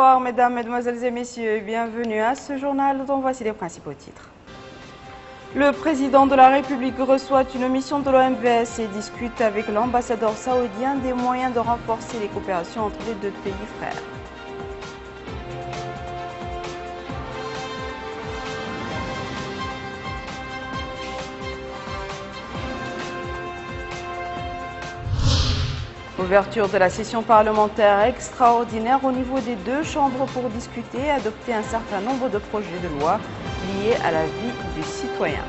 Bonsoir mesdames, mesdemoiselles et messieurs, bienvenue à ce journal dont voici les principaux titres. Le président de la République reçoit une mission de l'OMVS et discute avec l'ambassadeur saoudien des moyens de renforcer les coopérations entre les deux pays frères. Ouverture de la session parlementaire extraordinaire au niveau des deux chambres pour discuter et adopter un certain nombre de projets de loi liés à la vie du citoyen.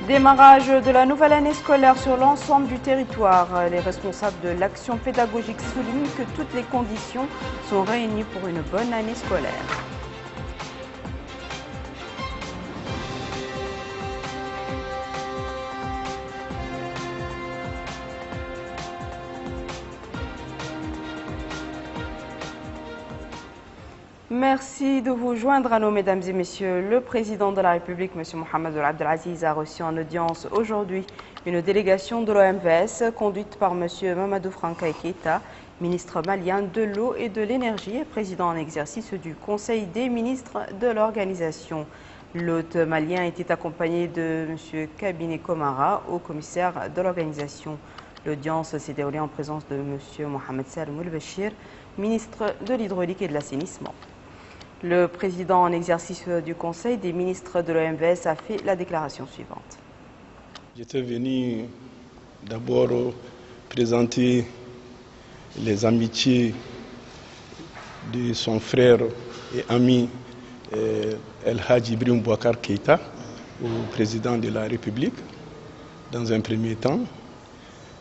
Démarrage de la nouvelle année scolaire sur l'ensemble du territoire. Les responsables de l'action pédagogique soulignent que toutes les conditions sont réunies pour une bonne année scolaire. Merci de vous joindre à nous, mesdames et messieurs. Le président de la République, M. Mohamed Abdelaziz, a reçu en audience aujourd'hui une délégation de l'OMVS conduite par M. Mamadou Francaï Keïta, ministre malien de l'eau et de l'énergie et président en exercice du Conseil des ministres de l'organisation. L'hôte malien était accompagné de M. Kabiné Komara, haut commissaire de l'organisation. L'audience s'est déroulée en présence de M. Mohamed Salem El-Bachir, ministre de l'hydraulique et de l'assainissement. Le président en exercice du Conseil des ministres de l'OMVS a fait la déclaration suivante. J'étais venu d'abord présenter les amitiés de son frère et ami El Hadji Ibrahim Boubacar Keïta au président de la République dans un premier temps,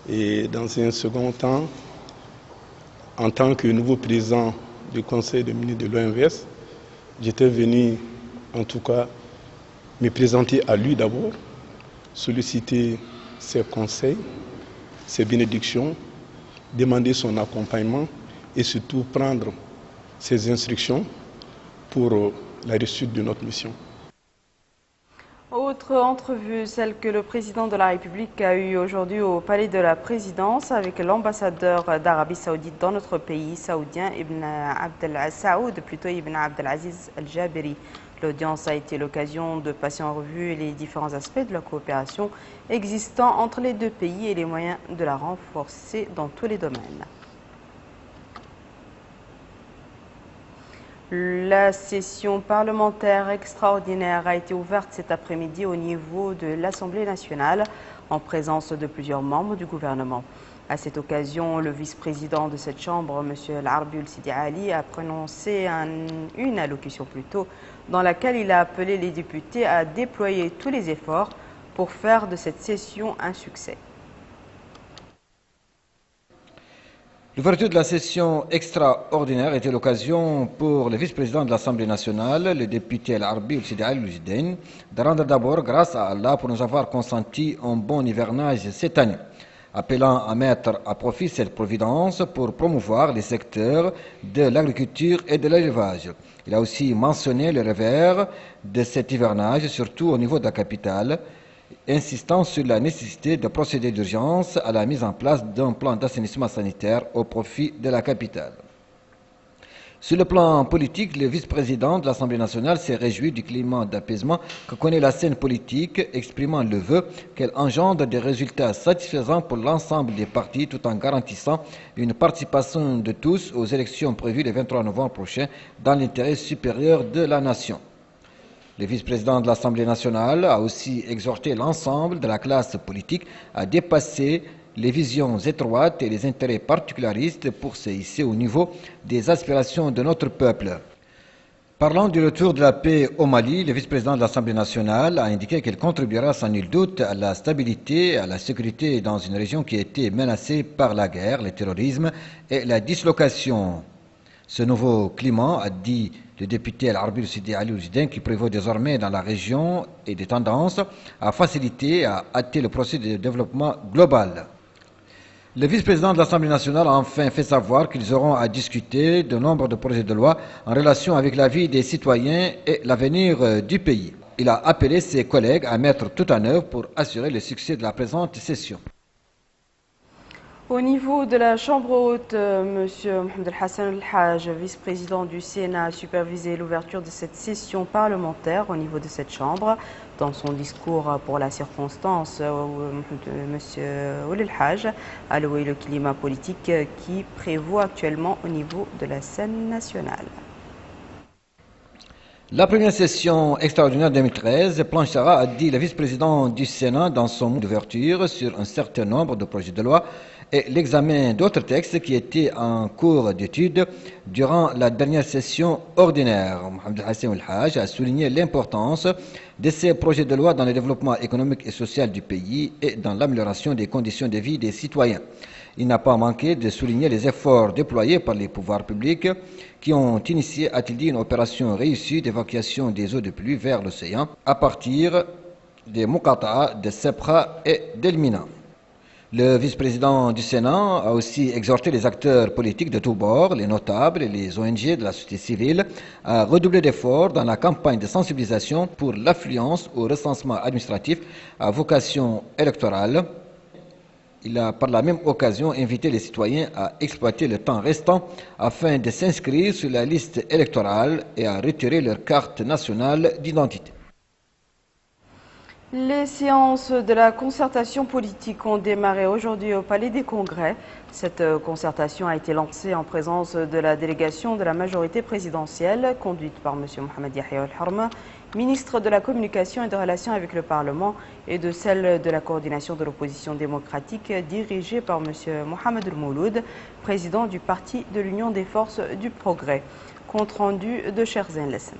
et dans un second temps, en tant que nouveau président du Conseil des ministres de l'OMVS, j'étais venu en tout cas me présenter à lui d'abord, solliciter ses conseils, ses bénédictions, demander son accompagnement et surtout prendre ses instructions pour la réussite de notre mission. Autre entrevue, celle que le président de la République a eue aujourd'hui au Palais de la Présidence avec l'ambassadeur d'Arabie Saoudite dans notre pays, saoudien Ibn Abdelaziz Al-Jaberi. L'audience a été l'occasion de passer en revue les différents aspects de la coopération existant entre les deux pays et les moyens de la renforcer dans tous les domaines. La session parlementaire extraordinaire a été ouverte cet après-midi au niveau de l'Assemblée nationale en présence de plusieurs membres du gouvernement. À cette occasion, le vice-président de cette chambre, M. El-Arbi Sidi Ali, a prononcé une allocution dans laquelle il a appelé les députés à déployer tous les efforts pour faire de cette session un succès. L'ouverture de la session extraordinaire était l'occasion pour le vice-président de l'Assemblée nationale, le député El-Arbi Sidi Ali, de rendre d'abord grâce à Allah pour nous avoir consenti un bon hivernage cette année, appelant à mettre à profit cette providence pour promouvoir les secteurs de l'agriculture et de l'élevage. Il a aussi mentionné le revers de cet hivernage, surtout au niveau de la capitale, insistant sur la nécessité de procéder d'urgence à la mise en place d'un plan d'assainissement sanitaire au profit de la capitale. Sur le plan politique, le vice-président de l'Assemblée nationale s'est réjoui du climat d'apaisement que connaît la scène politique, exprimant le vœu qu'elle engendre des résultats satisfaisants pour l'ensemble des partis tout en garantissant une participation de tous aux élections prévues le 23 novembre prochain dans l'intérêt supérieur de la nation. Le vice-président de l'Assemblée nationale a aussi exhorté l'ensemble de la classe politique à dépasser les visions étroites et les intérêts particularistes pour se hisser au niveau des aspirations de notre peuple. Parlant du retour de la paix au Mali, le vice-président de l'Assemblée nationale a indiqué qu'il contribuera sans nul doute à la stabilité et à la sécurité dans une région qui a été menacée par la guerre, le terrorisme et la dislocation. Ce nouveau climat, a dit le député El-Arbi Sidi Ali, qui prévaut désormais dans la région, et des tendances à faciliter et à hâter le processus de développement global. Le vice-président de l'Assemblée nationale a enfin fait savoir qu'ils auront à discuter de nombre de projets de loi en relation avec la vie des citoyens et l'avenir du pays. Il a appelé ses collègues à mettre tout en œuvre pour assurer le succès de la présente session. Au niveau de la Chambre haute, M. Mohamed Hassan El-Haj, vice-président du Sénat, a supervisé l'ouverture de cette session parlementaire au niveau de cette Chambre. Dans son discours pour la circonstance, M. El-Haj a loué le climat politique qui prévaut actuellement au niveau de la scène nationale. La première session extraordinaire 2013 planchera, a dit le vice-président du Sénat dans son mot d'ouverture, sur un certain nombre de projets de loi et l'examen d'autres textes qui étaient en cours d'étude durant la dernière session ordinaire. Mohamed Hassan El-Haj a souligné l'importance de ces projets de loi dans le développement économique et social du pays et dans l'amélioration des conditions de vie des citoyens. Il n'a pas manqué de souligner les efforts déployés par les pouvoirs publics qui ont initié, a-t-il dit, une opération réussie d'évacuation des eaux de pluie vers l'océan à partir des Muqata'a, de Sebra et d'Elmina. Le vice-président du Sénat a aussi exhorté les acteurs politiques de tous bords, les notables et les ONG de la société civile, à redoubler d'efforts dans la campagne de sensibilisation pour l'affluence au recensement administratif à vocation électorale. Il a par la même occasion invité les citoyens à exploiter le temps restant afin de s'inscrire sur la liste électorale et à retirer leur carte nationale d'identité. Les séances de la concertation politique ont démarré aujourd'hui au Palais des Congrès. Cette concertation a été lancée en présence de la délégation de la majorité présidentielle, conduite par M. Mohamed Yahya El-Harma, ministre de la Communication et des Relations avec le Parlement, et de celle de la coordination de l'opposition démocratique, dirigée par M. Mohamed El-Mouloud, président du Parti de l'Union des Forces du Progrès. Compte rendu de Cherzen Lessen.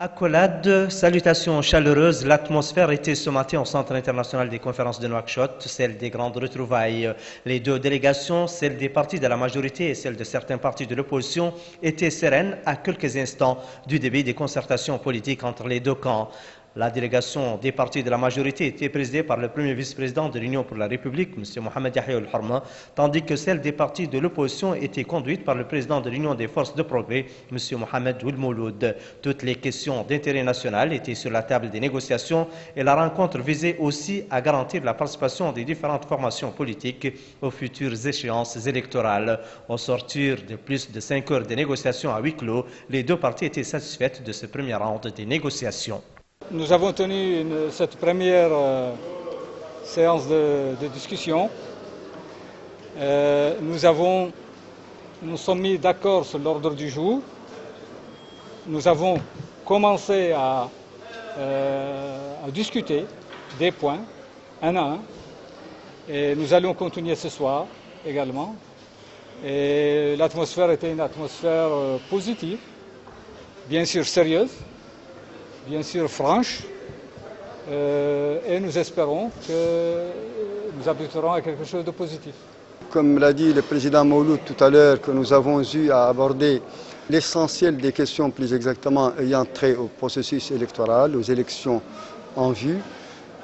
Accolades, salutations chaleureuses, l'atmosphère était ce matin au Centre international des conférences de Nouakchott, celle des grandes retrouvailles. Les deux délégations, celle des partis de la majorité et celle de certains partis de l'opposition, étaient sereines à quelques instants du début des concertations politiques entre les deux camps. La délégation des partis de la majorité était présidée par le premier vice-président de l'Union pour la République, M. Mohamed Yahya El-Harma, tandis que celle des partis de l'opposition était conduite par le président de l'Union des forces de progrès, M. Mohamed El-Mouloud. Toutes les questions d'intérêt national étaient sur la table des négociations et la rencontre visait aussi à garantir la participation des différentes formations politiques aux futures échéances électorales. Au sortir de plus de 5 heures de négociations à huis clos, les deux parties étaient satisfaites de ce premier round des négociations. Nous avons tenu cette première séance de discussion. Nous sommes mis d'accord sur l'ordre du jour. Nous avons commencé à discuter des points, un à un. Et nous allons continuer ce soir également. Et l'atmosphère était une atmosphère positive, bien sûr sérieuse, bien sûr franche, et nous espérons que nous aboutirons à quelque chose de positif. Comme l'a dit le président Mouloud tout à l'heure, que nous avons eu à aborder l'essentiel des questions, plus exactement ayant trait au processus électoral, aux élections en vue,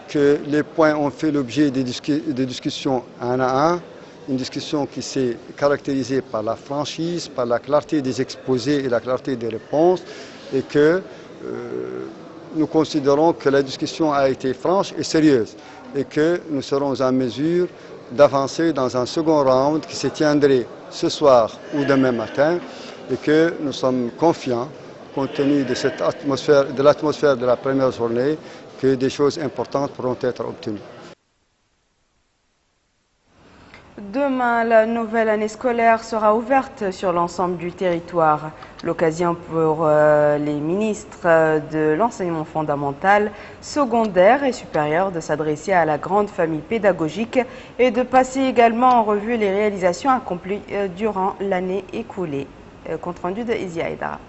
que les points ont fait l'objet de discussions un à un, une discussion qui s'est caractérisée par la franchise, par la clarté des exposés et la clarté des réponses, et que nous considérons que la discussion a été franche et sérieuse et que nous serons en mesure d'avancer dans un second round qui se tiendrait ce soir ou demain matin et que nous sommes confiants, compte tenu de cette atmosphère, de l'atmosphère de la première journée, que des choses importantes pourront être obtenues. Demain, la nouvelle année scolaire sera ouverte sur l'ensemble du territoire. L'occasion pour les ministres de l'enseignement fondamental, secondaire et supérieur de s'adresser à la grande famille pédagogique et de passer également en revue les réalisations accomplies durant l'année écoulée. Compte rendu de Izia Aïdara.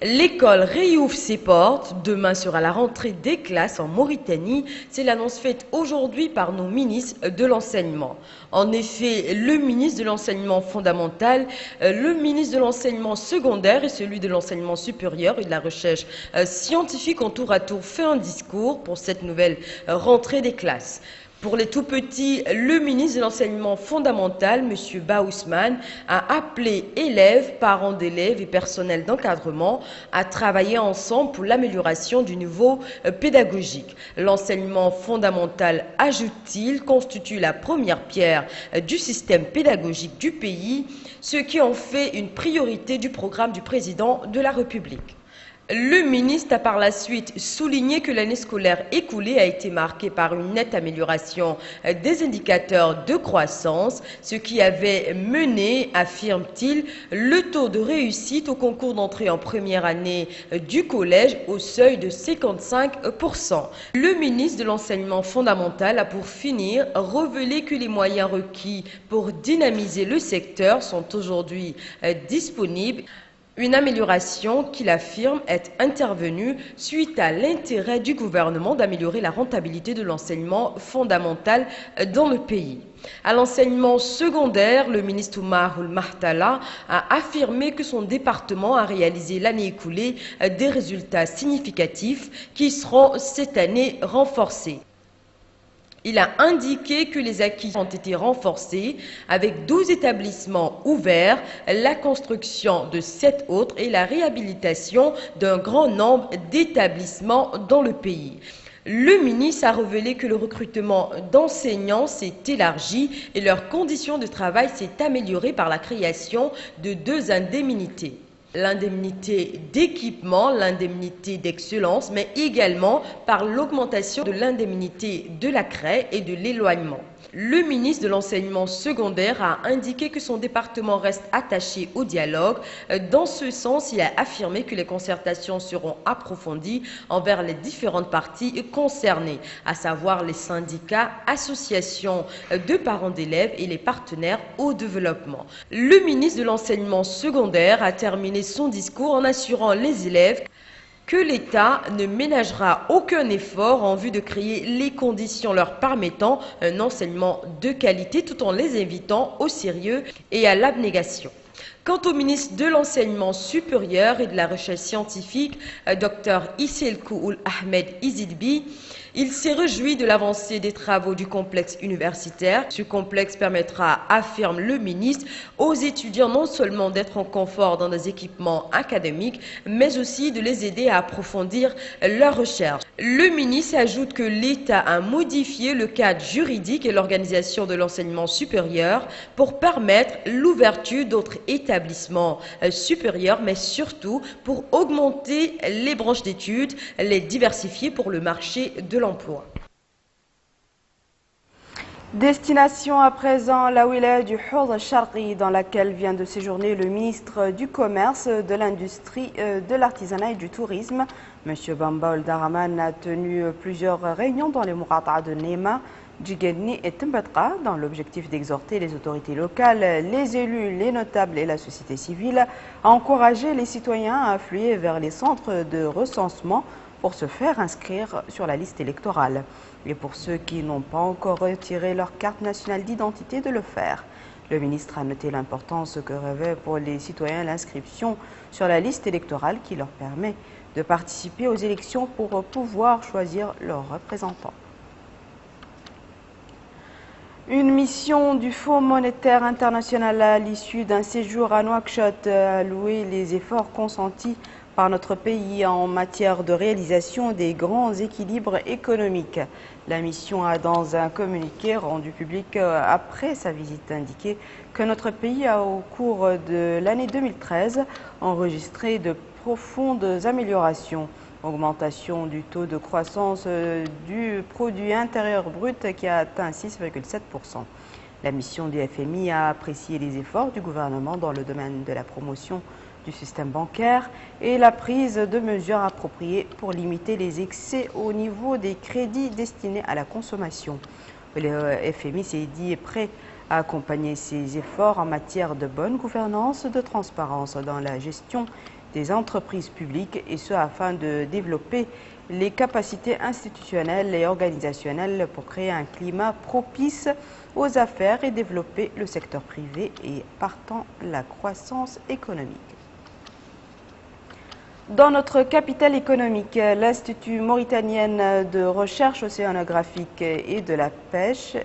L'école réouvre ses portes. Demain sera la rentrée des classes en Mauritanie. C'est l'annonce faite aujourd'hui par nos ministres de l'enseignement. En effet, le ministre de l'enseignement fondamental, le ministre de l'enseignement secondaire et celui de l'enseignement supérieur et de la recherche scientifique ont tour à tour fait un discours pour cette nouvelle rentrée des classes. Pour les tout-petits, le ministre de l'Enseignement fondamental, M. Ba Ousmane, a appelé élèves, parents d'élèves et personnel d'encadrement à travailler ensemble pour l'amélioration du niveau pédagogique. L'enseignement fondamental, ajoute-t-il, constitue la première pierre du système pédagogique du pays, ce qui en fait une priorité du programme du président de la République. Le ministre a par la suite souligné que l'année scolaire écoulée a été marquée par une nette amélioration des indicateurs de croissance, ce qui avait mené, affirme-t-il, le taux de réussite au concours d'entrée en première année du collège au seuil de 55%. Le ministre de l'Enseignement fondamental a pour finir révélé que les moyens requis pour dynamiser le secteur sont aujourd'hui disponibles. Une amélioration qu'il affirme être intervenue suite à l'intérêt du gouvernement d'améliorer la rentabilité de l'enseignement fondamental dans le pays. À l'enseignement secondaire, le ministre Oumarul Mahtala a affirmé que son département a réalisé l'année écoulée des résultats significatifs qui seront cette année renforcés. Il a indiqué que les acquis ont été renforcés avec 12 établissements ouverts, la construction de 7 autres et la réhabilitation d'un grand nombre d'établissements dans le pays. Le ministre a révélé que le recrutement d'enseignants s'est élargi et leurs conditions de travail s'est améliorée par la création de 2 indemnités. L'indemnité d'équipement, l'indemnité d'excellence, mais également par l'augmentation de l'indemnité de la craie et de l'éloignement. Le ministre de l'Enseignement secondaire a indiqué que son département reste attaché au dialogue. Dans ce sens, il a affirmé que les concertations seront approfondies envers les différentes parties concernées, à savoir les syndicats, associations de parents d'élèves et les partenaires au développement. Le ministre de l'Enseignement secondaire a terminé son discours en assurant les élèves que l'État ne ménagera aucun effort en vue de créer les conditions leur permettant un enseignement de qualité tout en les invitant au sérieux et à l'abnégation. Quant au ministre de l'Enseignement supérieur et de la Recherche scientifique, Dr Isselkou Ahmed Izidbi, il s'est réjoui de l'avancée des travaux du complexe universitaire. Ce complexe permettra, affirme le ministre, aux étudiants non seulement d'être en confort dans des équipements académiques, mais aussi de les aider à approfondir leurs recherches. Le ministre ajoute que l'État a modifié le cadre juridique et l'organisation de l'enseignement supérieur pour permettre l'ouverture d'autres établissements supérieurs, mais surtout pour augmenter les branches d'études, les diversifier pour le marché de l'emploi. Destination à présent la wilaya du Hawd al-Sharqi dans laquelle vient de séjourner le ministre du Commerce, de l'Industrie, de l'Artisanat et du Tourisme. M. Bamba Ould-Daraman a tenu plusieurs réunions dans les Mourata'a de Nema, Djigenni et Tembadqa dans l'objectif d'exhorter les autorités locales, les élus, les notables et la société civile à encourager les citoyens à affluer vers les centres de recensement pour se faire inscrire sur la liste électorale. Et pour ceux qui n'ont pas encore retiré leur carte nationale d'identité, de le faire. Le ministre a noté l'importance que revêt pour les citoyens l'inscription sur la liste électorale qui leur permet de participer aux élections pour pouvoir choisir leurs représentants. Une mission du Fonds monétaire international à l'issue d'un séjour à Nouakchott a loué les efforts consentis par notre pays en matière de réalisation des grands équilibres économiques. La mission a, dans un communiqué rendu public après sa visite, indiqué que notre pays a, au cours de l'année 2013, enregistré de profondes améliorations. Augmentation du taux de croissance du produit intérieur brut qui a atteint 6,7%. La mission du FMI a apprécié les efforts du gouvernement dans le domaine de la promotion du système bancaire et la prise de mesures appropriées pour limiter les excès au niveau des crédits destinés à la consommation. Le FMI s'est dit prêt à accompagner ces efforts en matière de bonne gouvernance, de transparence dans la gestion des entreprises publiques et ce afin de développer les capacités institutionnelles et organisationnelles pour créer un climat propice aux affaires et développer le secteur privé et partant la croissance économique. Dans notre capitale économique, l'Institut mauritanien de recherche océanographique et de pêche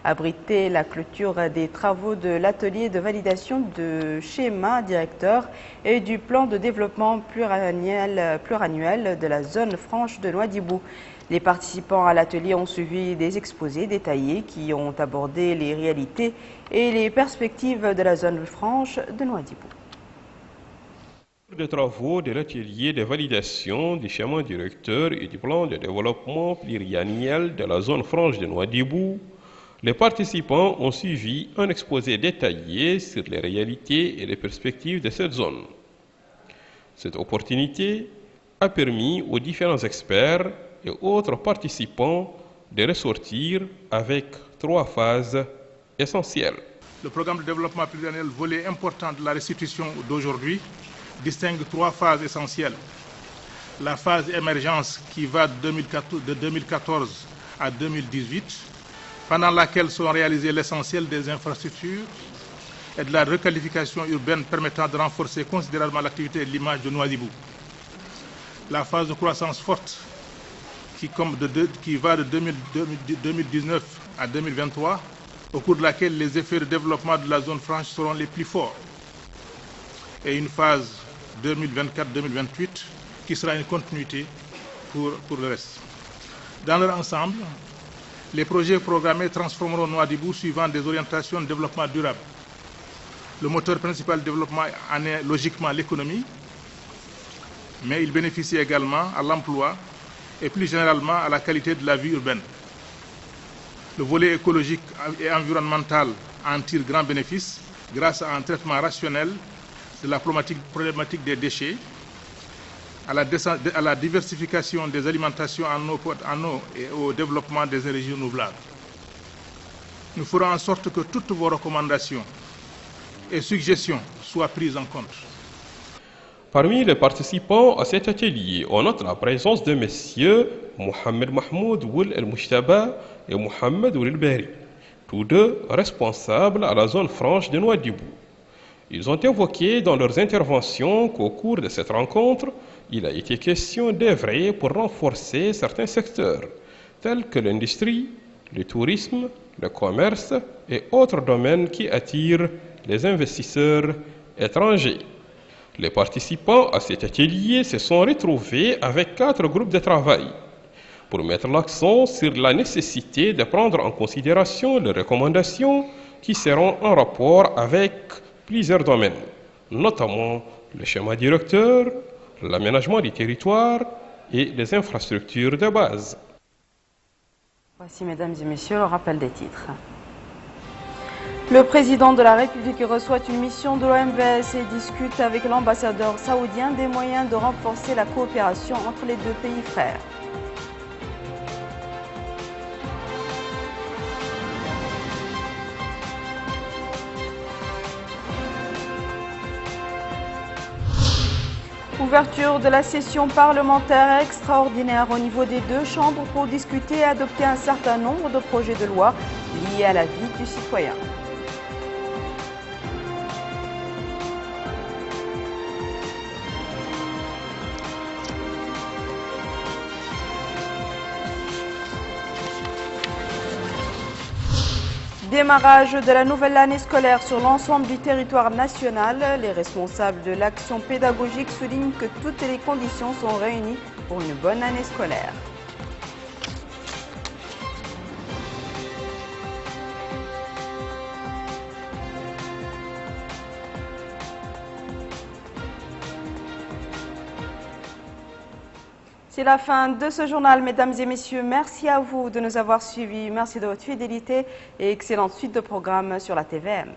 abritait la clôture des travaux de l'atelier de validation de schéma directeur et du plan de développement pluriannuel de la zone franche de Nouadhibou. Les participants à l'atelier ont suivi des exposés détaillés qui ont abordé les réalités et les perspectives de la zone franche de Nouadhibou. Des travaux de l'atelier de validation du schéma directeur et du plan de développement pluriannuel de la zone franche de Nouadhibou, les participants ont suivi un exposé détaillé sur les réalités et les perspectives de cette zone. Cette opportunité a permis aux différents experts et autres participants de ressortir avec 3 phases essentielles. Le programme de développement pluriannuel, volet important de la restitution d'aujourd'hui, distingue 3 phases essentielles. La phase émergence qui va de 2014 à 2018, pendant laquelle seront réalisées l'essentiel des infrastructures et de la requalification urbaine permettant de renforcer considérablement l'activité et l'image de Nouadhibou. La phase de croissance forte qui va de 2019 à 2023, au cours de laquelle les effets de développement de la zone franche seront les plus forts. Et une phase 2024-2028 qui sera une continuité pour le reste. Dans leur ensemble, les projets programmés transformeront Nouadhibou suivant des orientations de développement durable. Le moteur principal de développement en est logiquement l'économie, mais il bénéficie également à l'emploi et plus généralement à la qualité de la vie urbaine. Le volet écologique et environnemental en tire grand bénéfice grâce à un traitement rationnel de la problématique des déchets, à la diversification des alimentations en eau et au développement des énergies renouvelables. Nous ferons en sorte que toutes vos recommandations et suggestions soient prises en compte. Parmi les participants à cet atelier, on note la présence de messieurs Mohamed Mahmoud Woul El-Mouchtaba et Mohamed Woul El-Beri, tous deux responsables à la zone franche de Nouadhibou. Ils ont évoqué dans leurs interventions qu'au cours de cette rencontre, il a été question d'œuvrer pour renforcer certains secteurs, tels que l'industrie, le tourisme, le commerce et autres domaines qui attirent les investisseurs étrangers. Les participants à cet atelier se sont retrouvés avec 4 groupes de travail pour mettre l'accent sur la nécessité de prendre en considération les recommandations qui seront en rapport avec plusieurs domaines, notamment le schéma directeur, l'aménagement du territoire et les infrastructures de base. Voici, mesdames et messieurs, le rappel des titres. Le président de la République reçoit une mission de l'OMVS et discute avec l'ambassadeur saoudien des moyens de renforcer la coopération entre les 2 pays frères. Ouverture de la session parlementaire extraordinaire au niveau des 2 chambres pour discuter et adopter un certain nombre de projets de loi liés à la vie du citoyen. Démarrage de la nouvelle année scolaire sur l'ensemble du territoire national. Les responsables de l'action pédagogique soulignent que toutes les conditions sont réunies pour une bonne année scolaire. C'est la fin de ce journal, mesdames et messieurs. Merci à vous de nous avoir suivis. Merci de votre fidélité et excellente suite de programmes sur la TVM.